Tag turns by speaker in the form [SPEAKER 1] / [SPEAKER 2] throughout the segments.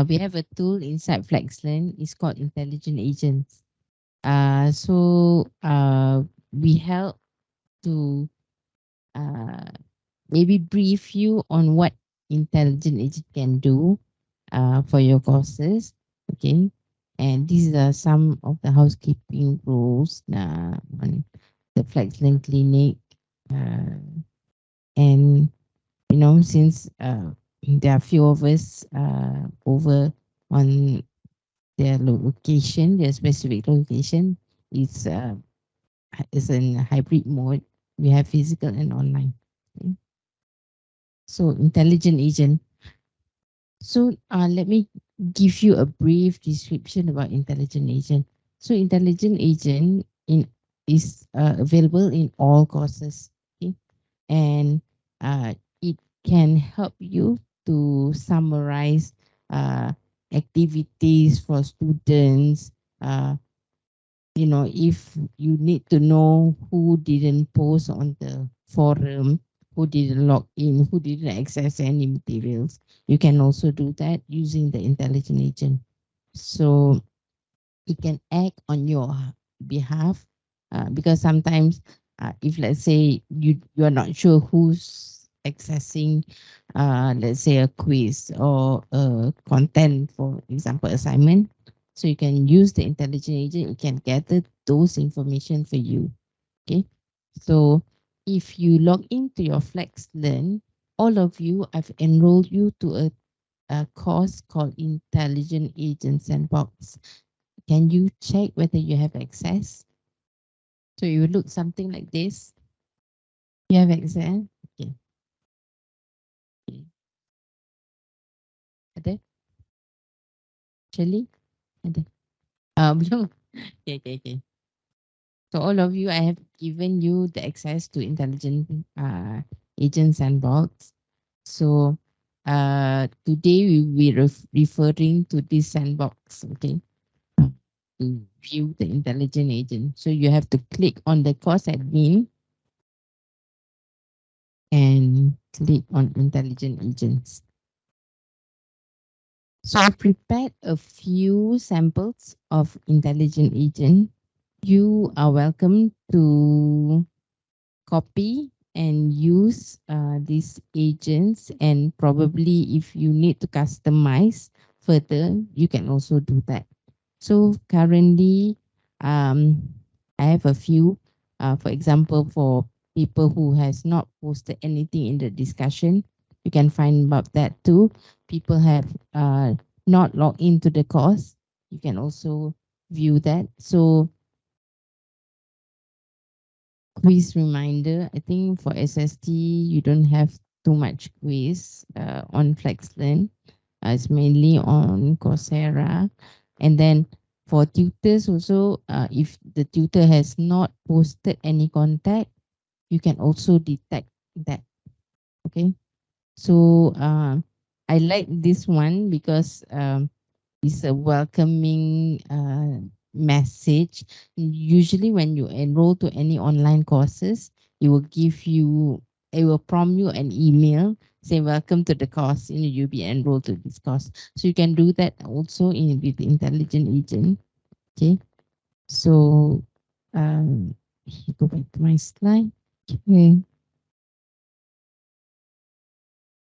[SPEAKER 1] we have a tool inside FlexLearn. It's called Intelligent Agents. We help to maybe brief you on what Intelligent Agent can do for your courses. Okay. And these are some of the housekeeping rules on the FlexLearn Clinic. Uh, and since there are few of us over on their location, their specific location, it's is in hybrid mode. We have physical and online. Okay. So intelligent agent. So let me give you a brief description about intelligent agent. So intelligent agent is available in all courses. Okay, and it can help you to summarize uh, activities for students. If you need to know who didn't post on the forum, who didn't log in, who didn't access any materials, you can also do that using the intelligent agent. So it can act on your behalf because sometimes if let's say you are not sure who's accessing let's say a quiz or a content, for example assignment, so you can use the intelligent agent. It can gather those information for you. Okay, so if you log into your FlexLearn, all of you, I've enrolled you to a course called Intelligent Agent Sandbox. Can you check whether you have access? So you look something like this. You have access? Okay. Okay. Ada? Shirley? Ada? Belum. Okay, okay, okay. So all of you, I have given you the access to Intelligent Agent Sandbox. So today we will be referring to this sandbox, okay, to view the intelligent agent. So you have to click on the course admin and click on intelligent agents. So I prepared a few samples of intelligent agent. You are welcome to copy and use these agents, and probably if you need to customize further, you can also do that. So currently, I have a few, for example, for people who has not posted anything in the discussion, you can find about that too. People have not logged into the course, you can also view that. So quiz reminder, I think for SST, you don't have too much quiz on FlexLearn. It's mainly on Coursera. And then for tutors also, if the tutor has not posted any contact, you can also detect that. Okay. So I like this one because it's a welcoming message. Usually when you enroll to any online courses, it will it will prompt you an email say welcome to the course, you'll be enrolled to this course. So you can do that also with the intelligent agent. Okay. So go back to my slide. Okay.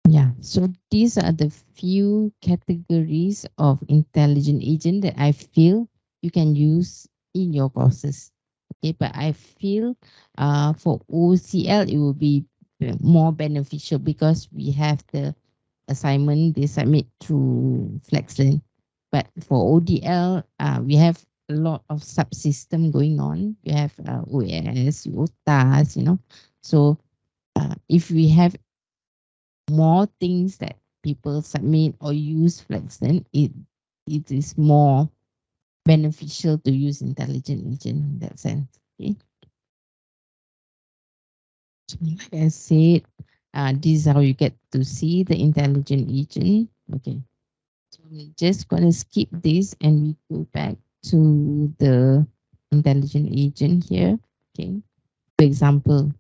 [SPEAKER 1] Yeah, so these are the few categories of intelligent agent that I feel you can use in your courses. Okay, but I feel for OCL it will be more beneficial because we have the assignment they submit through FlexLearn. But for ODL, we have a lot of subsystem going on. We have OS, UOTAS, So if we have more things that people submit or use FlexLearn, it is more beneficial to use intelligent agent in that sense. Okay. So like I said, this is how you get to see the intelligent agent. Okay. So we're just gonna skip this and we go back to the intelligent agent here. Okay. For example,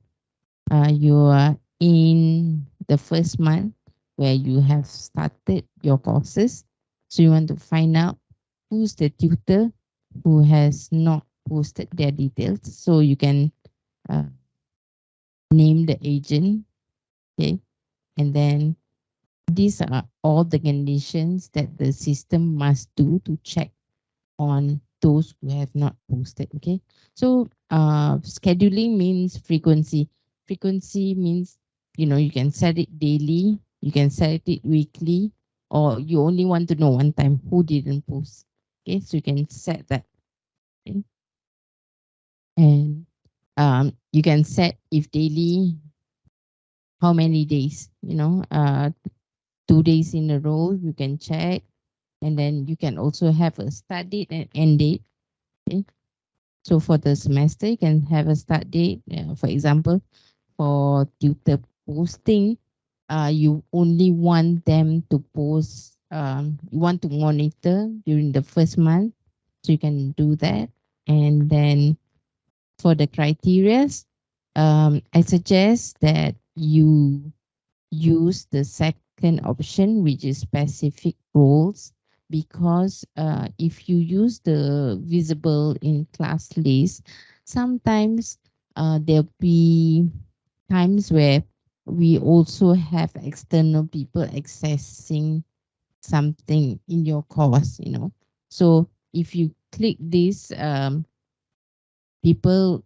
[SPEAKER 1] you are in the first month where you have started your courses. So you want to find out who's the tutor who has not posted their details. So you can uh, name the agent, okay, and then these are all the conditions that the system must do to check on those who have not posted. Okay, so scheduling means frequency. Frequency means, you can set it daily, you can set it weekly, or you only want to know one time who didn't post. Okay, so you can set that. Okay? And you can set if daily, how many days, 2 days in a row you can check. And then you can also have a start date and end date. Okay, so for the semester, you can have a start date. For example, for tutor posting, you only want them to post. You want to monitor during the first month, so you can do that. And then for the criterias, I suggest that you use the second option, which is specific roles, because if you use the visible in class list, sometimes there'll be times where we also have external people accessing something in your course. So if you click this, people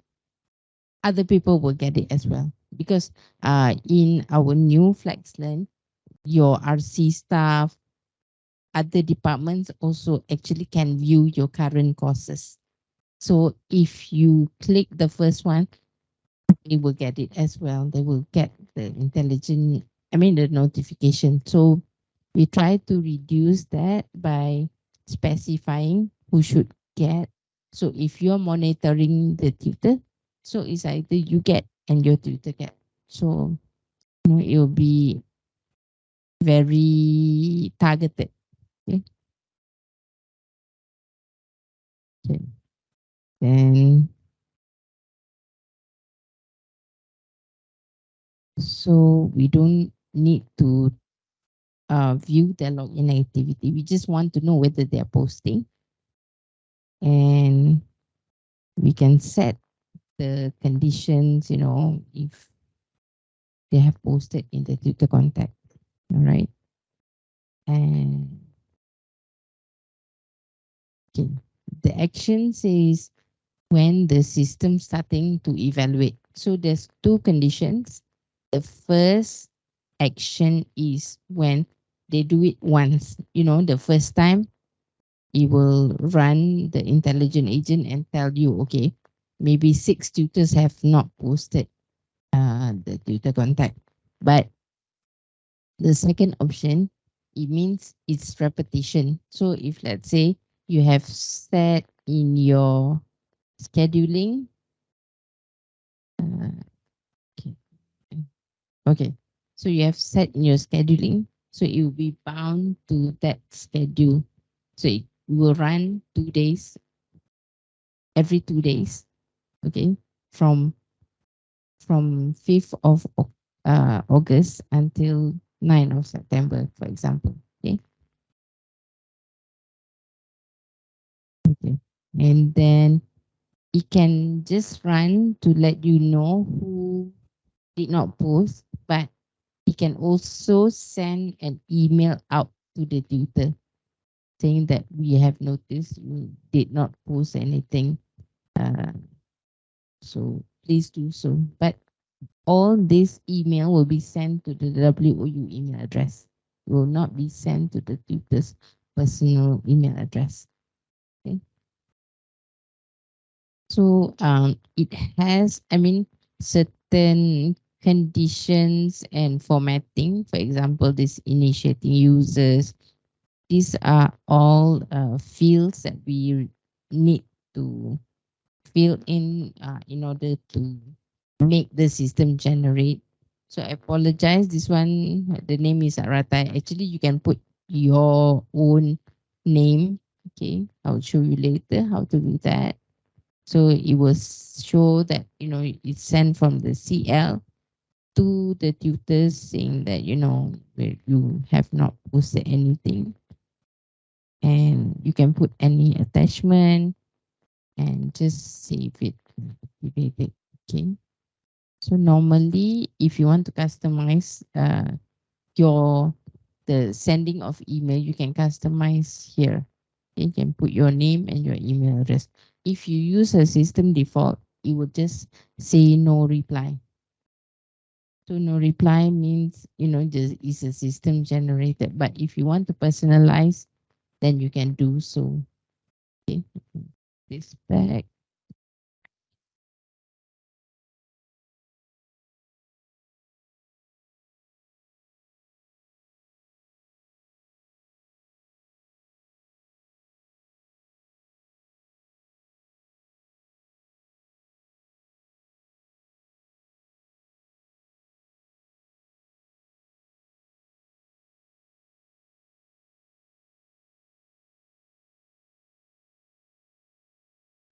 [SPEAKER 1] other people will get it as well, because in our new FlexLearn, your RC staff, other departments also actually can view your current courses. So if you click the first one, they will get it as well. They will get the notification. So we try to reduce that by specifying who should get. So if you're monitoring the tutor, so it's either you get and your tutor get. So it will be very targeted. Okay. Okay. Then so we don't need to view their login activity. We just want to know whether they're posting, and we can set the conditions, if they have posted in the tutor contact. All right. And okay, the actions is when the system starting to evaluate. So there's two conditions. The first action is when they do it once. The first time it will run the intelligent agent and tell you, okay, maybe 6 tutors have not posted the tutor contact. But the second option, it means it's repetition. So if let's say you have set in your scheduling, uh, okay, okay, so you have set in your scheduling, so it will be bound to that schedule. So it will run 2 days, every 2 days, okay, from 5th of August until 9th of September, for example. Okay. Okay. And then it can just run to let you know who did not post, but it can also send an email out to the tutor saying that we have noticed you did not post anything. Uh, so please do so. But all this email will be sent to the WOU email address. It will not be sent to the tutor's personal email address. Okay. So it has, certain conditions and formatting. For example, this initiating users. These are all fields that we need to fill in order to make the system generate. So I apologize. This one, the name is Arata. Actually, you can put your own name. Okay, I'll show you later how to do that. So it will show that it's sent from the CL to the tutors saying that where you have not posted anything. and you can put any attachment and just save it, activate it. Okay. So normally, if you want to customize your the sending of email, you can customize here. You can put your name and your email address. If you use a system default, it will just say no reply. So no reply means, just is a system generated. But if you want to personalize, then you can do so. Okay. This back.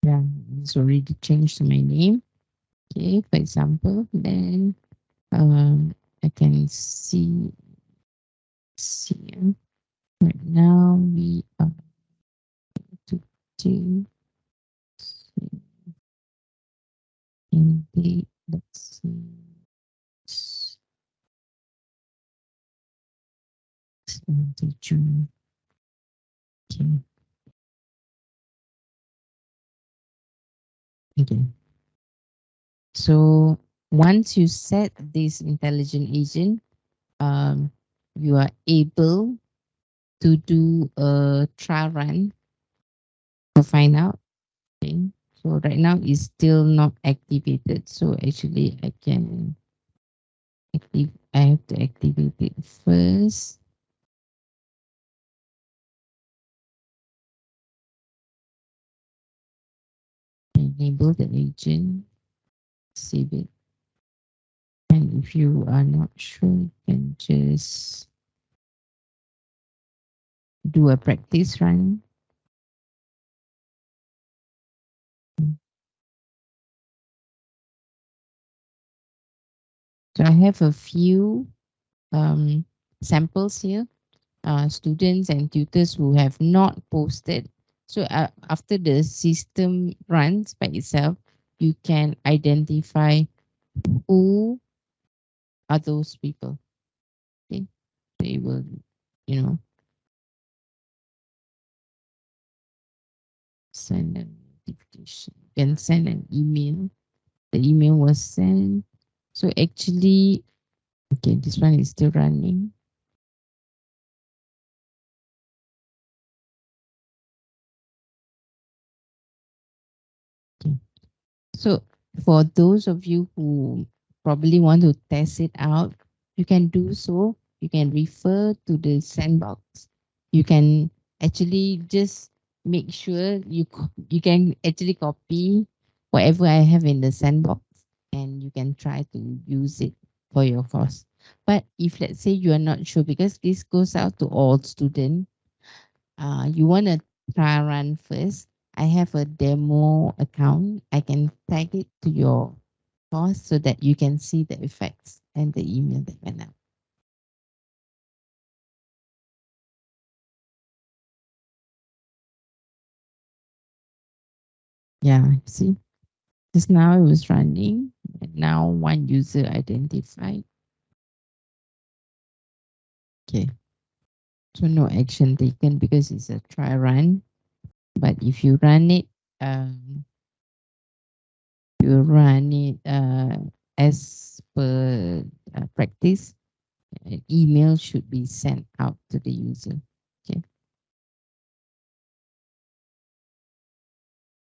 [SPEAKER 1] Yeah, it's already changed my name. Okay, for example, then I can see right now we are to do in the let's see the June. Okay, okay. So once you set this intelligent agent, um, you are able to do a trial run to find out. Okay. So right now it's still not activated. So actually I can I have to activate it first. Enable the agent, save it. And if you are not sure, you can just do a practice run. So I have a few um, samples here, students and tutors who have not posted. So after the system runs by itself, you can identify who are those people. Okay, they will, you know, send a notification. You can send an email. The email was sent. So actually, okay, this one is still running. Okay. So for those of you who probably want to test it out, you can do so. You can refer to the sandbox. You can actually just make sure you can actually copy whatever I have in the sandbox and you can try to use it for your course. But if let's say you are not sure, because this goes out to all students, you want to try run first. I have a demo account. I can tag it to your course so that you can see the effects and the email that went out. Yeah, see, just now it was running, and now one user identified. Okay, so no action taken because it's a try run. But if you run it, um, as per practice, an email should be sent out to the user. Okay,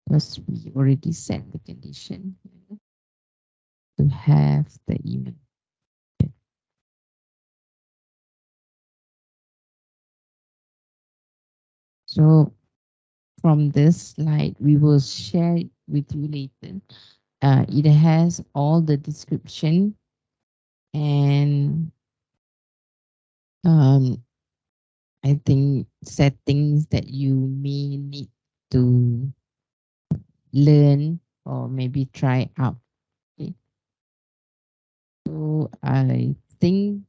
[SPEAKER 1] because we already set the condition to have the email. Okay. So from this slide, we will share it with you later. It has all the description and um, I think settings that you may need to learn or maybe try out. Okay. So I think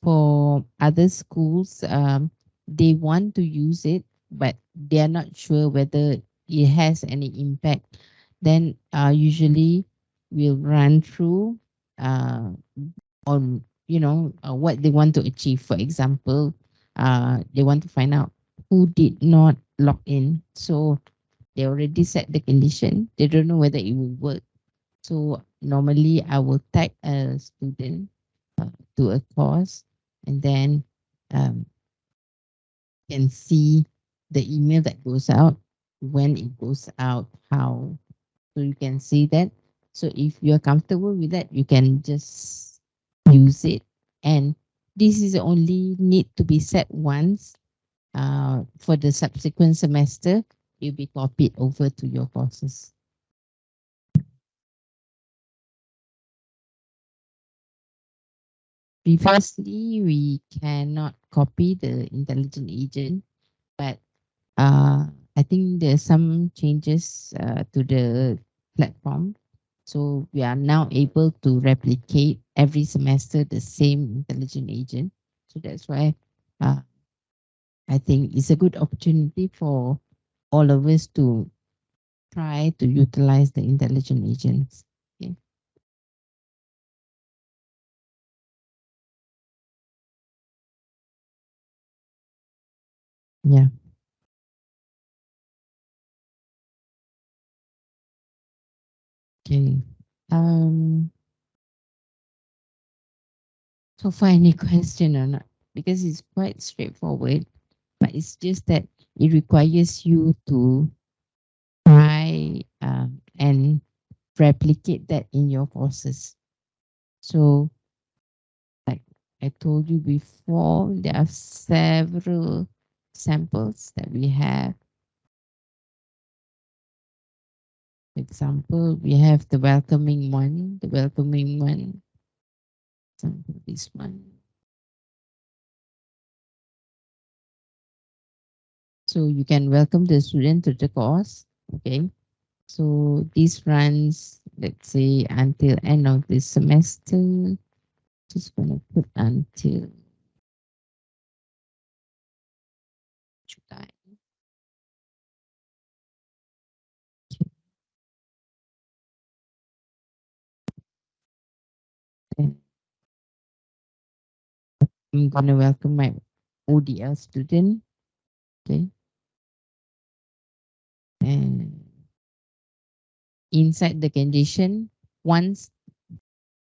[SPEAKER 1] for other schools, they want to use it, but they are not sure whether it has any impact, then usually we'll run through uh, on what they want to achieve. For example, they want to find out who did not log in. So they already set the condition. They don't know whether it will work. So normally I will tag a student to a course, and then um, can see the email that goes out, when it goes out, how. So you can see that. So if you're comfortable with that, you can just use it. And this is only need to be set once. For the subsequent semester, it'll be copied over to your courses. Previously, we cannot copy the intelligent agent, but I think there's some changes to the platform. So we are now able to replicate every semester the same intelligent agent. So that's why uh, I think it's a good opportunity for all of us to try to utilize the intelligent agents. Okay. Yeah. Okay. Um, so far any question or not? Because it's quite straightforward, but it's just that it requires you to try and replicate that in your courses. So, like I told you before, there are several samples that we have. For example, we have the welcoming one, example, this one. So you can welcome the student to the course. Okay. So this runs, let's say, until end of this semester. Just gonna put until July. Then I'm gonna welcome my ODL student. Okay. And inside the condition, once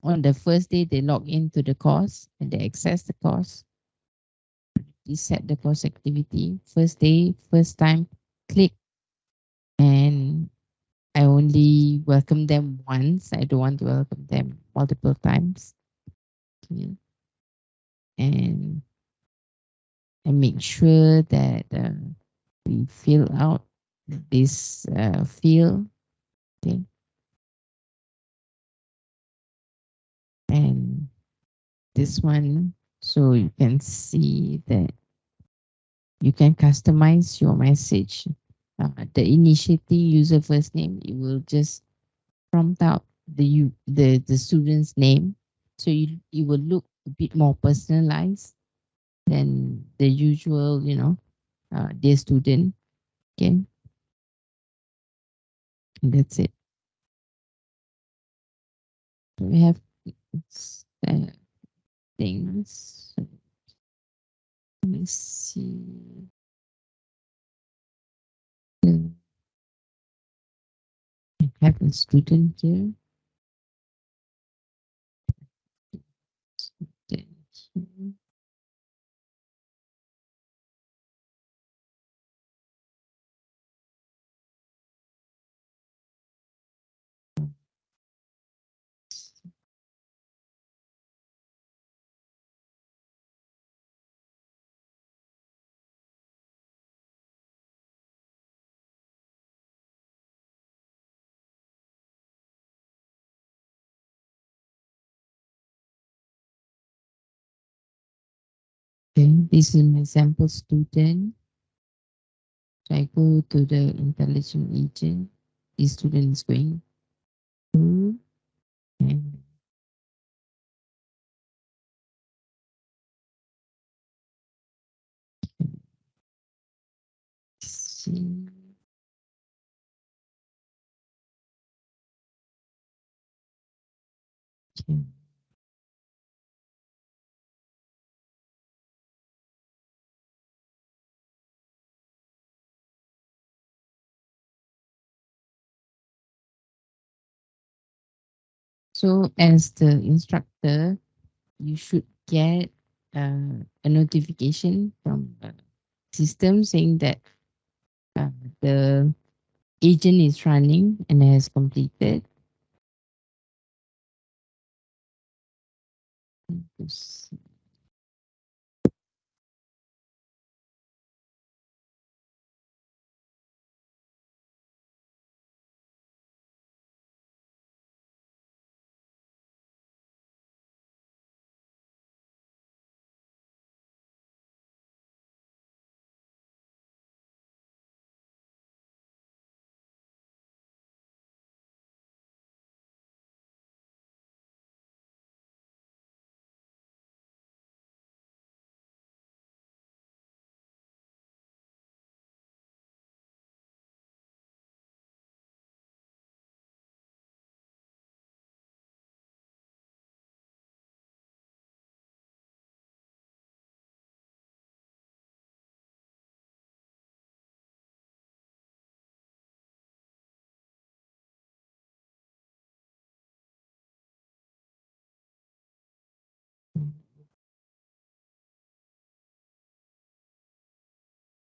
[SPEAKER 1] on the first day they log into the course and they access the course, we set the course activity. First day, first time, click, and I only welcome them once. I don't want to welcome them multiple times. Okay. And I make sure that we fill out this field. Okay. And this one, so you can see that you can customize your message. The initiating user first name, it will just prompt out the student's name, so it will look a bit more personalized than the usual, dear student. Okay, and that's it. We have uh, things. Let me see. I have a student here. Student here. Okay, this is my sample student. So I go to the intelligent agent. This student is going through, and see. Okay. So as the instructor, you should get a notification from the system saying that uh, the agent is running and has completed. Let's see.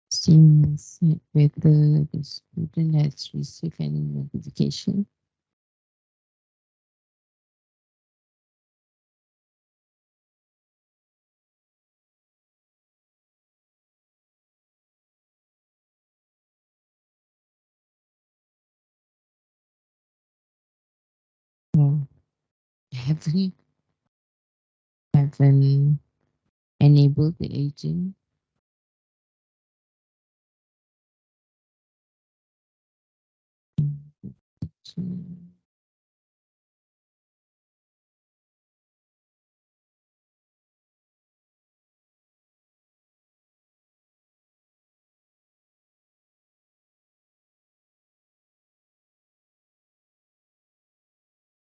[SPEAKER 1] Seems whether the student has received any notification. Oh, haven't haven't enabled the agent.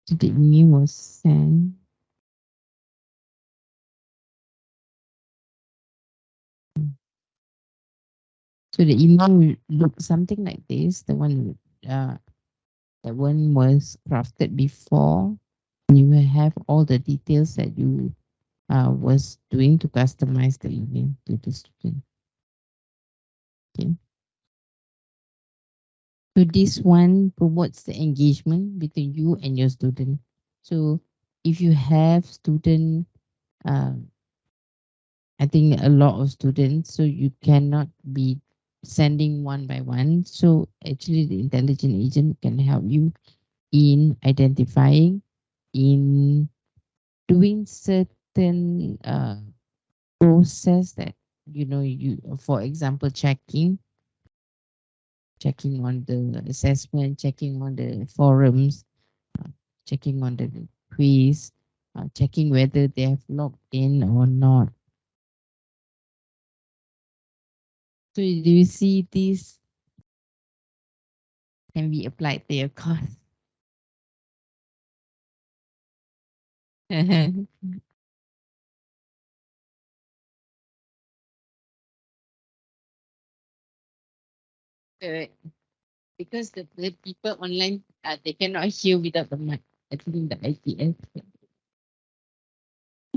[SPEAKER 1] So the email was sent. So the email will look something like this. That one was crafted before. You will have all the details that you was doing to customize the email to the student. Okay. So this one promotes the engagement between you and your student. So if you have student, uh, I think a lot of students, so you cannot be sending one by one. So actually, the intelligent agent can help you in identifying, in doing certain process that you, for example, checking on the assessment, checking on the forums, uh, checking on the quiz, checking whether they have logged in or not. So do you see this can be applied to your course? Correct. Because the people online, they cannot hear without the mic. I think the ITS.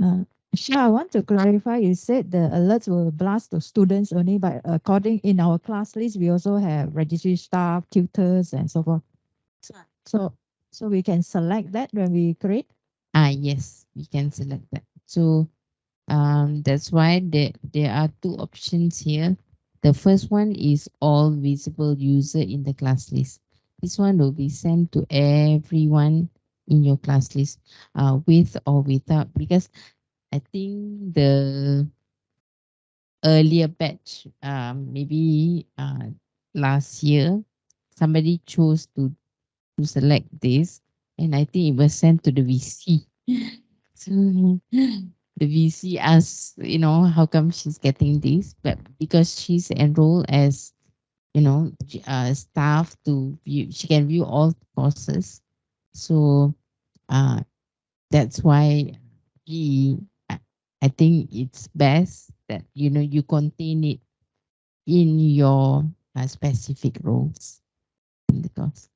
[SPEAKER 2] Uh, Shah, I want to clarify. You said the alerts will blast to students only, but according in our class list, we also have registry staff, tutors, and so forth. So, so we can select that when we create.
[SPEAKER 1] Yes, we can select that. So that's why there are two options here. The first one is all visible user in the class list. This one will be sent to everyone in your class list, with or without, because I think the earlier batch, maybe last year, somebody chose to select this, and I think it was sent to the VC. So the VC asked, how come she's getting this? But because she's enrolled as staff to view. She can view all courses. So uh, that's why we, I I think it's best that you contain it in your specific roles in the course.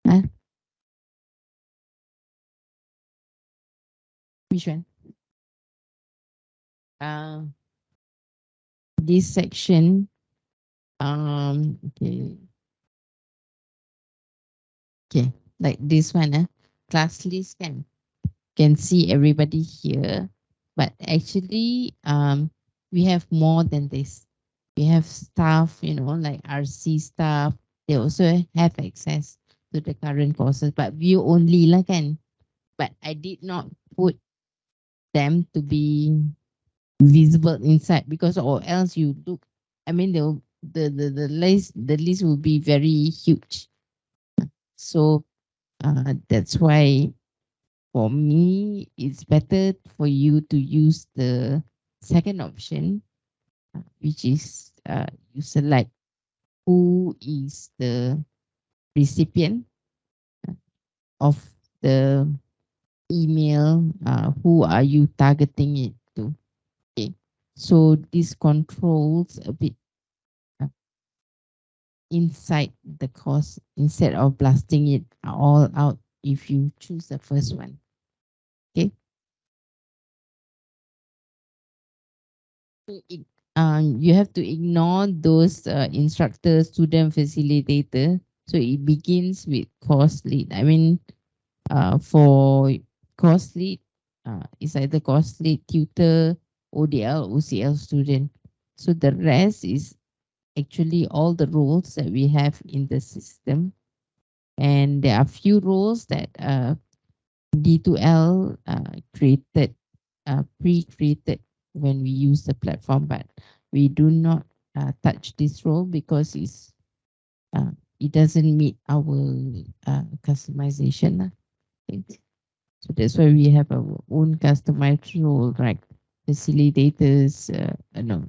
[SPEAKER 1] Uh, which one? Uh, this section. Okay, okay, like this one. Class list can see everybody here, but actually, we have more than this. We have staff, like RC staff. They also have access to the current courses, but view only lah kan. But I did not put them to be visible inside because or else you look. I mean, the list will be very huge. So that's why for me, it's better for you to use the second option, which is you select who is the recipient of the email, who are you targeting it to. Okay. So this controls a bit uh, inside the course instead of blasting it all out if you choose the first one. Okay. So you have to ignore those instructor, student, facilitator. So it begins with course lead. I mean, for course lead, it's either course lead, tutor, ODL, OCL student. So the rest is actually all the roles that we have in the system. And there are few roles that D2L created, pre-created when we use the platform, but we do not touch this role because uh, it doesn't meet our customization. Lah. Okay. So that's why we have our own customized role, right? Facilitators, no,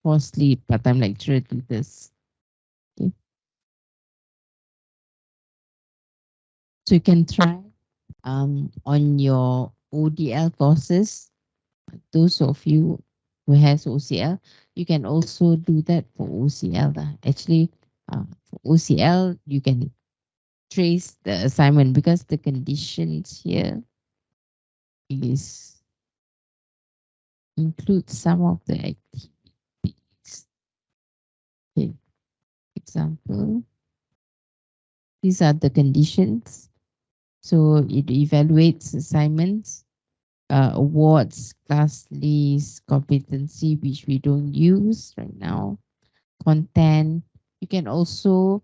[SPEAKER 1] mostly part-time lecturer tutors. Okay. So you can try on your ODL courses. Those of you who has OCL, you can also do that for OCL. Lah. Actually, for OCL, you can trace the assignment because the conditions here is include some of the activities. Okay, example, these are the conditions. So it evaluates assignments, awards, class list, competency, which we don't use right now, content. You can also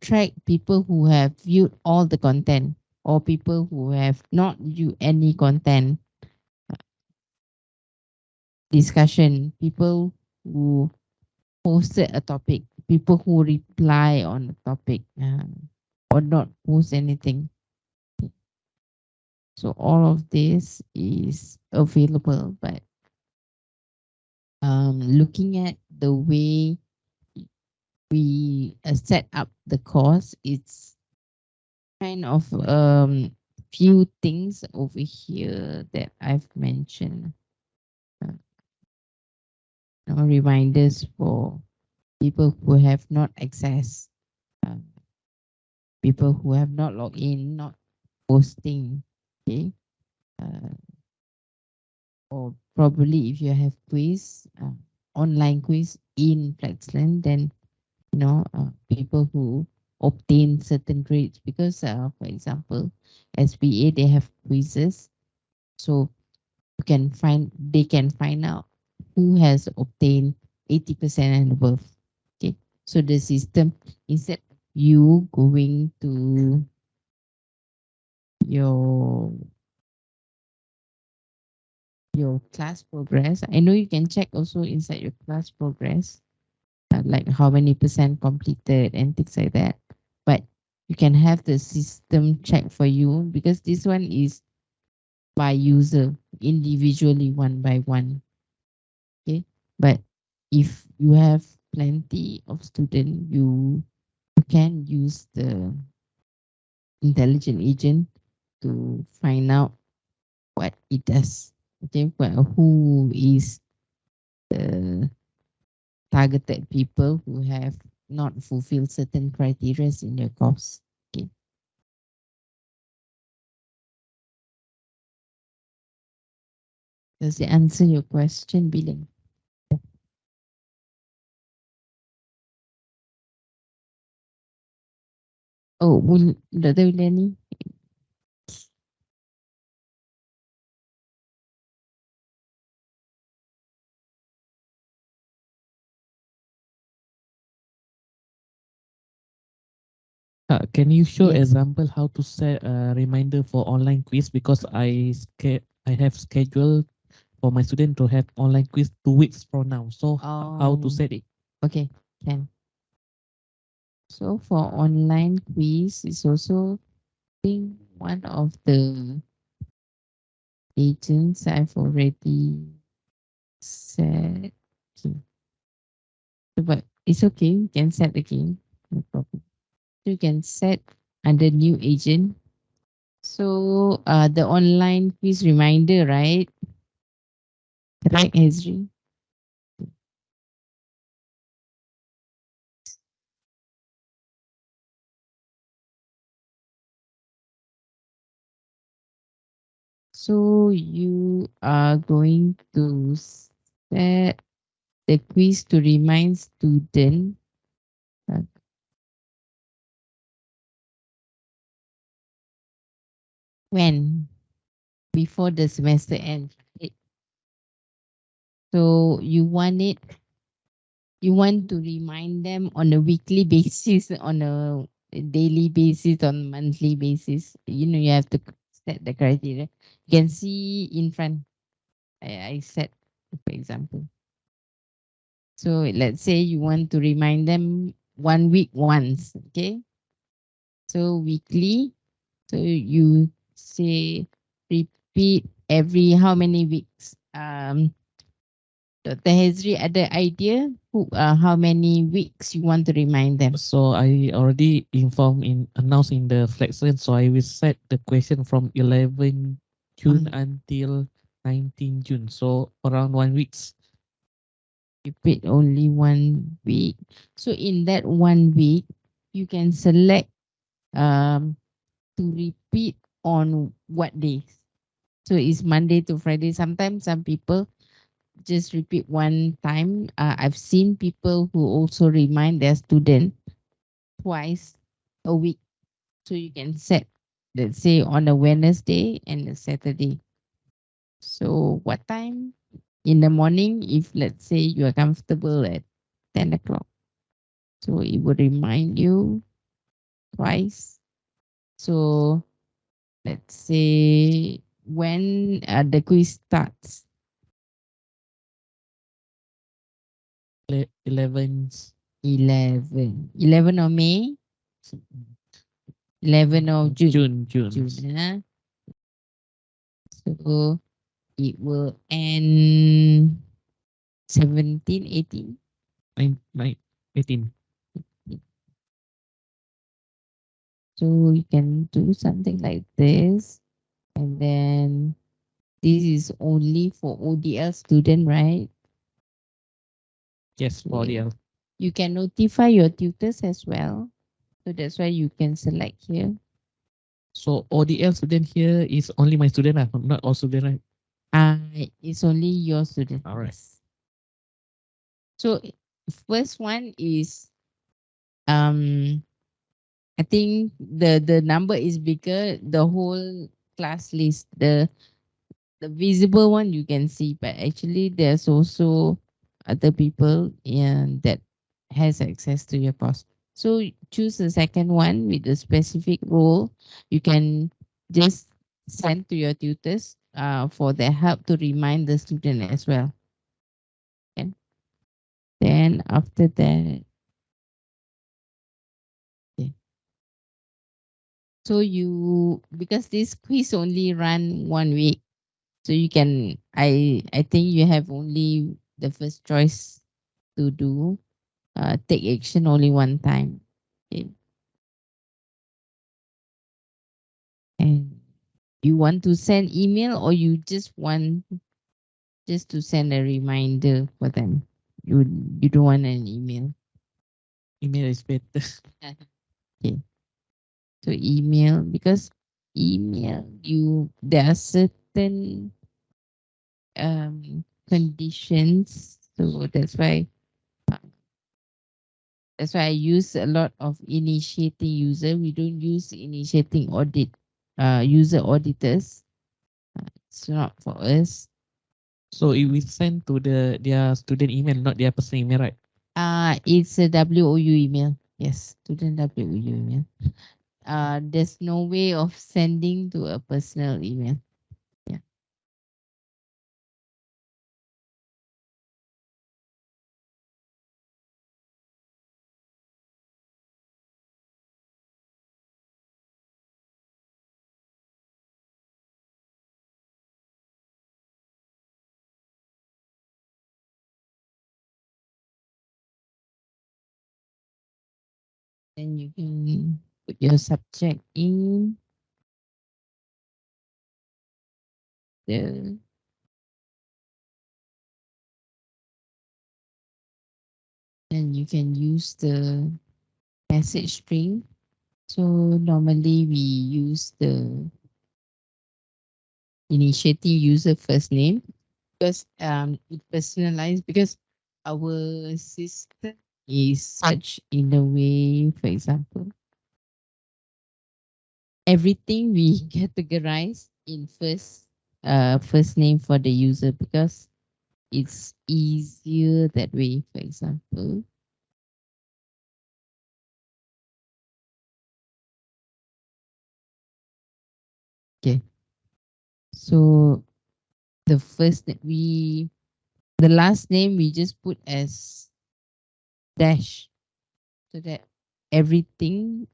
[SPEAKER 1] track people who have viewed all the content or people who have not viewed any content. Discussion, people who posted a topic, people who reply on a topic or not post anything. So all of this is available, but looking at the way we set up the course, it's kind of few things over here that I've mentioned. Uh, reminders for people who have not accessed, uh, people who have not logged in, not posting. Okay. Uh, or probably if you have quiz, online quiz in FlexLearn, then people who obtain certain grades because, for example, SBA they have quizzes, so they can find out who has obtained 80% and above. Okay, so the system instead of you going to your your class progress, I know you can check also inside your class progress, like how many percent completed and things like that. But you can have the system check for you because this one is by user, individually one by one. Okay. But if you have plenty of students, you can use the intelligent agent to find out what it does. Okay, who is the targeted people who have not fulfilled certain criteria in your course. Okay. Does it answer your question, Billing? Oh, Dr. Lenny?
[SPEAKER 3] Can you show
[SPEAKER 1] Yes.
[SPEAKER 3] example how to set a reminder for online quiz? Because I have scheduled for my student to have online quiz 2 weeks from now. So how to
[SPEAKER 1] Oh,
[SPEAKER 3] set it?
[SPEAKER 1] okay, can. So for online quiz is also think one of the agents I've already set. Okay. But it's okay, you can set again. No problem. You can set under new agent. So the online quiz reminder, right? Correct, Ezri? So you are going to set the quiz to remind student uh, when before the semester ends. Right? So you want to remind them on a weekly basis, on a daily basis, on monthly basis. You have to set the criteria. You can see in front. I set, for example. So let's say you want to remind them 1 week once. Okay. So weekly. So you say repeat every how many weeks? Dr. Hezri, ada idea how many weeks you want to remind them?
[SPEAKER 3] So I already announced in the FlexLearn. So I will set the question from 11 June until 19 June. So around 1 weeks.
[SPEAKER 1] Repeat only 1 week. So in that 1 week, you can select um, to repeat on what days. So it's Monday to Friday. Sometimes some people just repeat one time. I've seen people who also remind their student twice a week. So you can set, let's say, on a Wednesday and a Saturday. So what time? In the morning, if let's say you are comfortable at 10 o'clock. So it will remind you twice. So let's say when the quiz starts.
[SPEAKER 3] 11
[SPEAKER 1] 11 of May, 11 of June.
[SPEAKER 3] June.
[SPEAKER 1] June. So it will end 17, 18.
[SPEAKER 3] 18.
[SPEAKER 1] So you can do something like this. And then this is only for ODL student, right?
[SPEAKER 3] Yes, for
[SPEAKER 1] Okay.
[SPEAKER 3] the
[SPEAKER 1] You can notify your tutors as well. So that's why you can select here.
[SPEAKER 3] So ODL student here is only my student, not all student, right?
[SPEAKER 1] It's only your student.
[SPEAKER 3] All right.
[SPEAKER 1] Yes. So first one is um I think the number is bigger. The whole class list, the visible one you can see, but actually there's also other people that has access to your course. So choose the second one with the specific role. You can just send to your tutors for their help to remind the student as well. And then after that, okay. So you because this quiz only run 1 week, so you can I think you have only the first choice to do. take action only one time. Okay. And you want to send email or you just want just to send a reminder for them? You don't want an email.
[SPEAKER 3] Email is better.
[SPEAKER 1] Okay. So email, because email you there are certain conditions. So that's why I use a lot of initiating user. We don't use initiating user auditors. It's not for us.
[SPEAKER 3] So it will send to their student email, not their personal email, right?
[SPEAKER 1] It's a WOU email. Yes, student WOU email. There's no way of sending to a personal email. Yeah. Then you can put your subject in the then you can use the message string. So normally we use the initiating user first name because it personalized because our system is such in a way, for example, everything we categorize in first name for the user because it's easier that way. For example, okay, so the the last name we just put as dash so that everything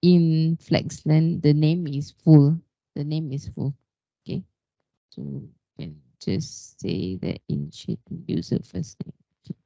[SPEAKER 1] in FlexLearn the name is full. The name is full. Okay, so you can just say the initiating user first name. Okay.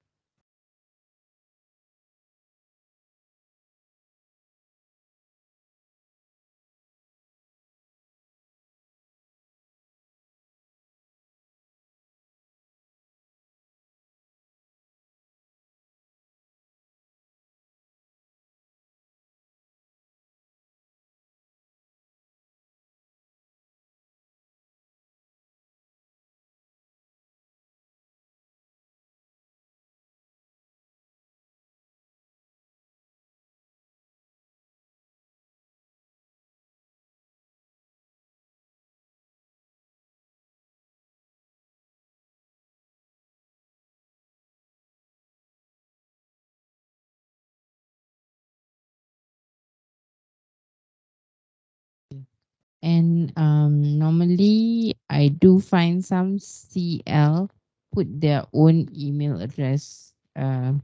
[SPEAKER 1] And normally I do find some CL put their own email address in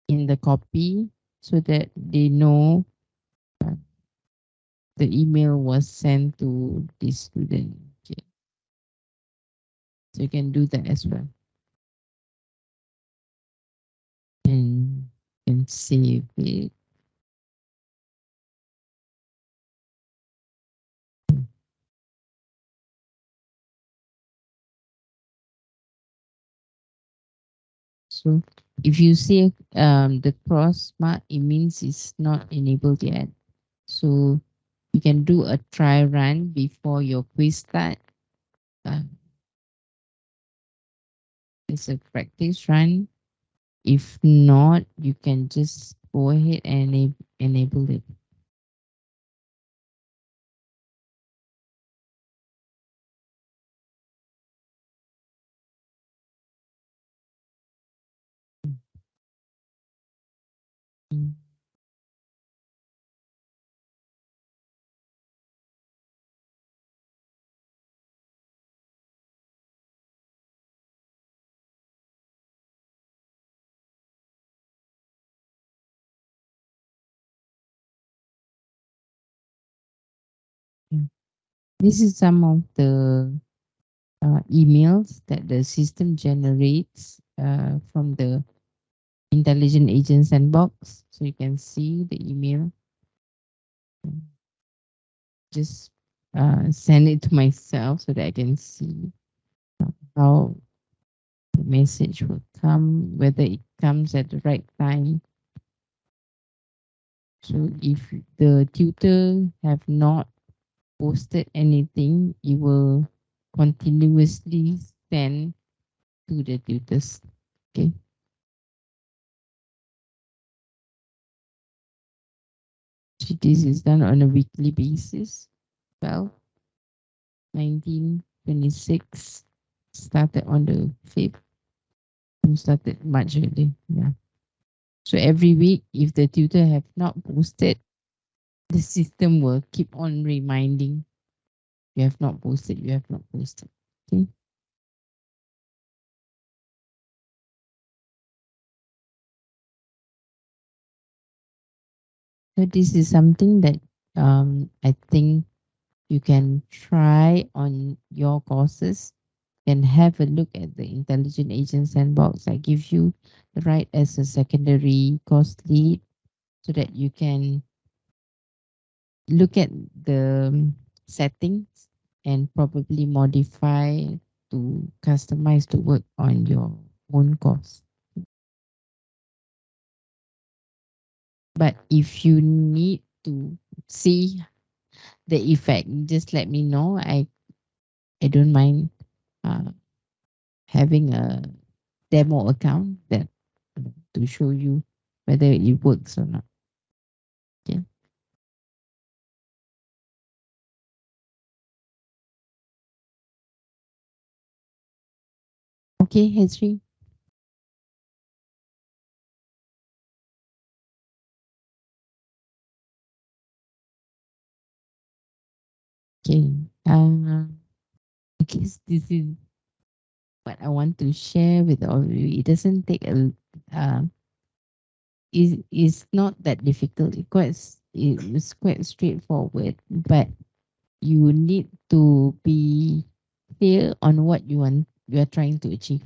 [SPEAKER 1] the copy so that they know uh, the email was sent to the student. Okay. So you can do that as well. And you can save it. So if you see the cross mark, it means it's not enabled yet. So you can do a try run before your quiz start. Uh, it's a practice run. If not, you can just go ahead and enable it. Mm. Yeah. This is some of the emails that the system generates from the intelligent agent sandbox, so you can see the email. Just send it to myself so that I can see how the message will come, whether it comes at the right time. So if the tutor have not posted anything, it will continuously send to the tutors. Okay. So this is done on a weekly basis. 12, 19, 26, started on the 5th. We started much early. Yeah. So every week, if the tutor have not posted, the system will keep on reminding you have not posted, you have not posted. Okay. So this is something that I think you can try on your courses and have a look at the intelligent agent sandbox. I give you the right as a secondary course lead so that you can look at the settings and probably modify to customize to work on your own course. But if you need to see the effect, just let me know. I don't mind uh, having a demo account that to show you whether it works or not. Okay. Okay, Hezri. Okay. I guess this is what I want to share with all of you. It doesn't take a is not that difficult. It's quite straightforward, but you need to be clear on what you are trying to achieve.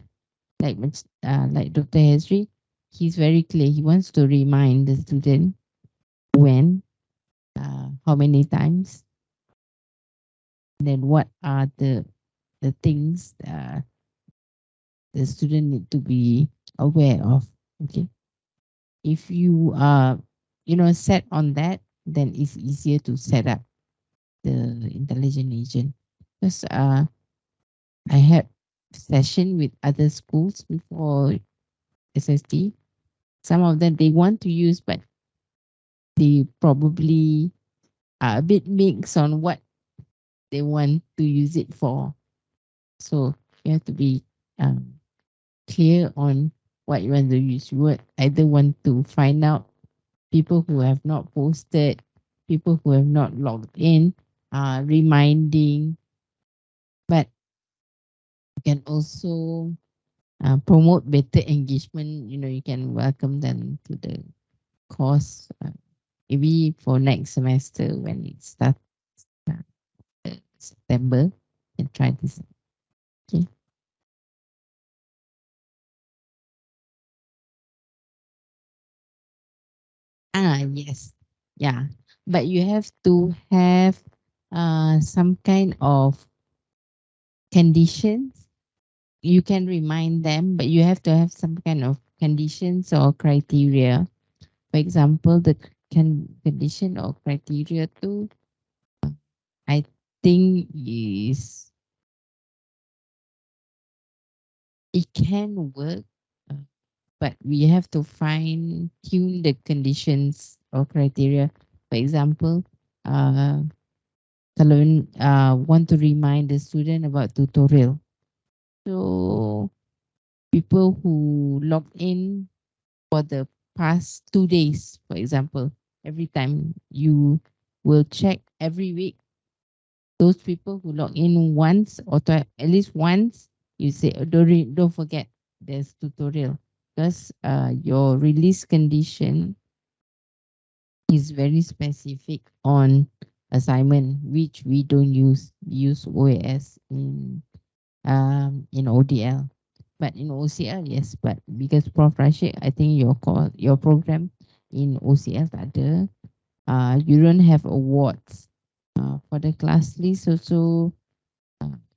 [SPEAKER 1] Like Dr. Hezri, he's very clear. He wants to remind the student when, how many times, and then what are the things the student need to be aware of. Okay, if you are set on that, then it's easier to set up the intelligent agent. Because I had session with other schools before SST. Some of them they want to use, but they probably are a bit mixed on what they want to use it for. So you have to be um, clear on what you want to use. You would either want to find out people who have not posted, people who have not logged in, reminding, but you can also promote better engagement. You can welcome them to the course maybe for next semester when it starts September and try this. Okay. Yes. Yeah. But you have to have some kind of conditions. You can remind them, but you have to have some kind of conditions or criteria. For example, the condition or criteria too, I think is it can work, uh, but we have to fine tune the conditions or criteria. For example, uh, kalau want to remind the student about tutorial. So people who log in for the past 2 days, for example, every time you will check every week, those people who log in once or at least once, you say, "Oh, don't forget there's tutorial," because your release condition is very specific on assignment, which we don't use OAS in ODL. But in OCL, yes. But because Prof Rashid, I think your program in OCL tak ada. You don't have awards. For the class list also,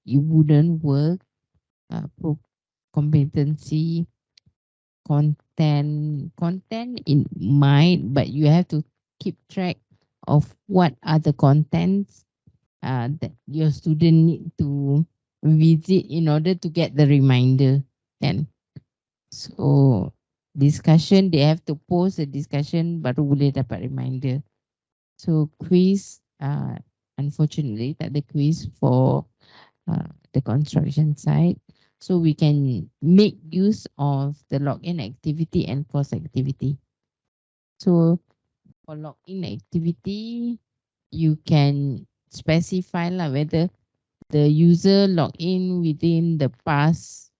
[SPEAKER 1] it wouldn't work. Competency, content in mind, but you have to keep track of what are the contents that your student need to visit in order to get the reminder. And so discussion, they have to post a discussion baru boleh dapat reminder. So quiz, unfortunately tak ada quiz for the construction site. So we can make use of the login activity and course activity. So for login activity, you can specify lah whether the user log in within the past,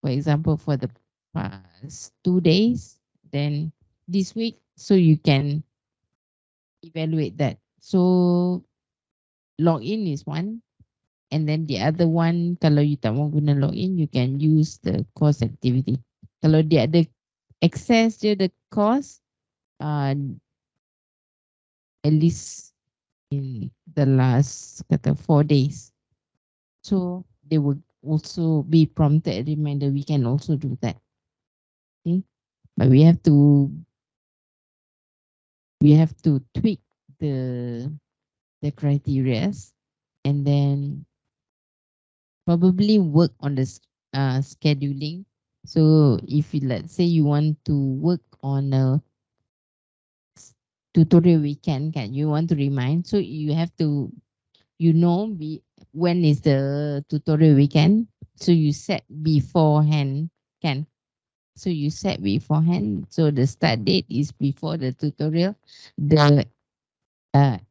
[SPEAKER 1] for example, for the past 2 days, then this week, so you can evaluate that. So login is one, and then the other one, kalau you tak mau guna login, you can use the course activity. Kalau dia ada access je the course, at least in the last kata 4 days. So they will also be prompted a reminder. We can also do that. Okay, but we have to tweak the criteria, and then probably work on the scheduling. So if you, let's say you want to work on a tutorial weekend, can you want to remind? So you have to, when is the tutorial weekend. So you set beforehand, can. So you set beforehand. So the start date is before the tutorial. The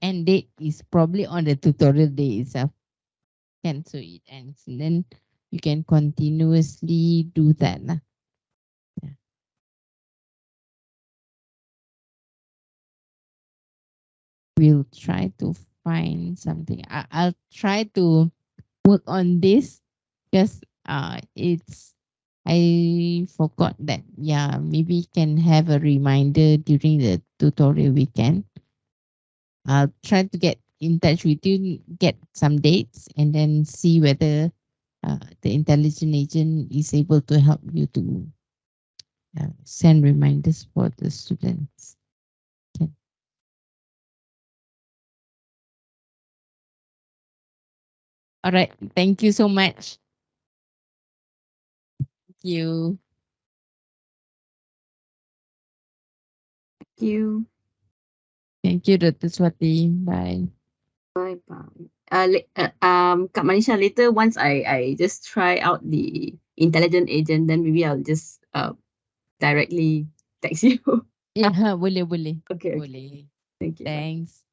[SPEAKER 1] end date is probably on the tutorial day itself. Can, so it ends. And then you can continuously do that. Yeah. We'll try to find something. I'll try to work on this because I forgot that. Yeah, maybe can have a reminder during the tutorial weekend. I'll try to get in touch with you, get some dates, and then see whether the intelligent agent is able to help you to send reminders for the students. Okay. All right. Thank you so much. Thank you.
[SPEAKER 4] Thank you.
[SPEAKER 1] Thank you, Dr. Swati. Bye.
[SPEAKER 4] Bye bye. Kak Manisha, later once I just try out the intelligent agent, then maybe I'll just directly text you.
[SPEAKER 1] Yeah, boleh.
[SPEAKER 4] Okay.
[SPEAKER 1] Boleh.
[SPEAKER 4] Thank you. Bye.
[SPEAKER 1] Thanks.